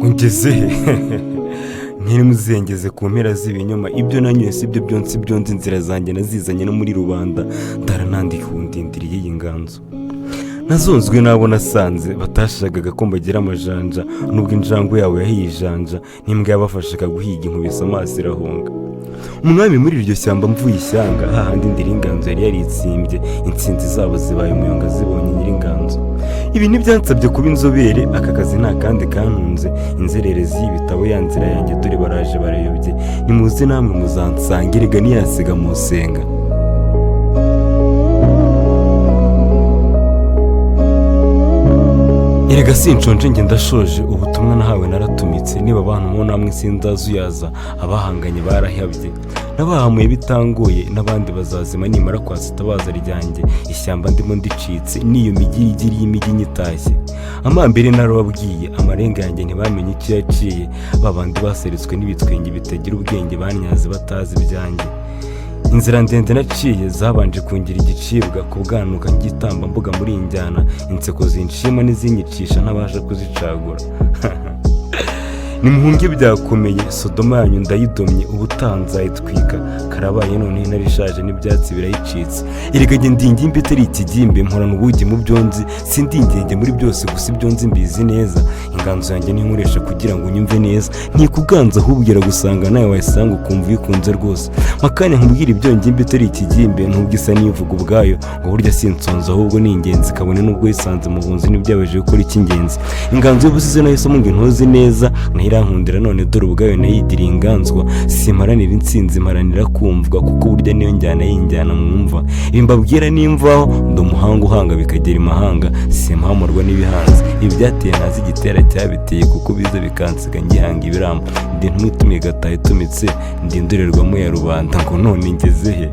ngeze nkiri muzengeze ku mpera z'ibinyoma ibyo nanyoye si byo byonsi byonzi inzira zanjye nazizanye no muri rubanda ndaranandika ndindiriye iyi nganzo nazonzwe n'abo nasanze batashakaga ko mbagira amajanja nubwo injangwe yawe yahiye ijanja n'imbwa yabafashaga guhiga inkubise amaso irahunga umwami muri iryo shyamba mvuye ishyanga hahandi ndiri inganzo yari yaritsimbye intsinzi zabo zibaye umuyonga zibonye nyir'inganzo ibi ntibyansabye kuba inzobere aka kazi nta kandi kantunze inzererezi y'ibitabo ya nzira yanjye dore baraje barayobye nimuze namwe muzansanga erega ntiyasiga mu senga erega sinshonje njye ndashoje ubutumwa nahawe naratumitse niba abantu mu namwe sindazuyaza abahanganye barahabye nabahamuye bitangoye n'abandi bazazima nimara kwasa itabaza ryanjye ishyamba ndimo ndicitse n'iyo migirigiri y'imijyi nyitashye amambere narababwiye amarenga yanjye ntibamenye icyo yaciye babandi baseretswe n'ibitwenge bitagira ubwenge banyaze batazi ibyanjye inzira ndende naciye zabanje kungira igicibwa ku bwanuka ngitamba mbuga muri iyi njyana inseko zinshima n'izinyicisha ntabasha kuzicagura nimuhunge byakomeye sodoma yanyu ndayidomye ubutaha nzayitwika karabaye none narishaje n'ibyatsi birayicitse erega njye ndingimbe itari ikigimbe mporana ubugi mu byonzi sindingenge muri byose gusa ibyonzi mbizi neza inganzo yanjye ninkoresha kugira ngo unyumve neza ntikuganza ahubwira gusanga nawe wayisanga ukumva uyikunze rwose makanya nkubwira ibyo ngimbe itari ikigimbe ntubwo isa n'ivuga ubwayo ngo burya sinsonza ahubwo ni ingenzi kabone n'ubwo yisanze mu bunzi n'ibyabaje gukora icy'ingenzi inganzo y'ubusize nahisemo ngo intoze neza irankundira none dore ubwayo nayigiriye inganzwa simparanira intsinzi mparanira kumvwa kuko burya niyo njyana y'injyana mwumva ibi mbabwira nimvaho ndi umuhanga uhanga bikagera imahanga simpamurwa n'ibihanze ibi byateye ntazi igitera cyabiteye kuko biza bikansiga ngihanga ibiramba ndi ntumitumiye gataha itumitse ndi indorerwamo ya rubanda ngo none ngeze he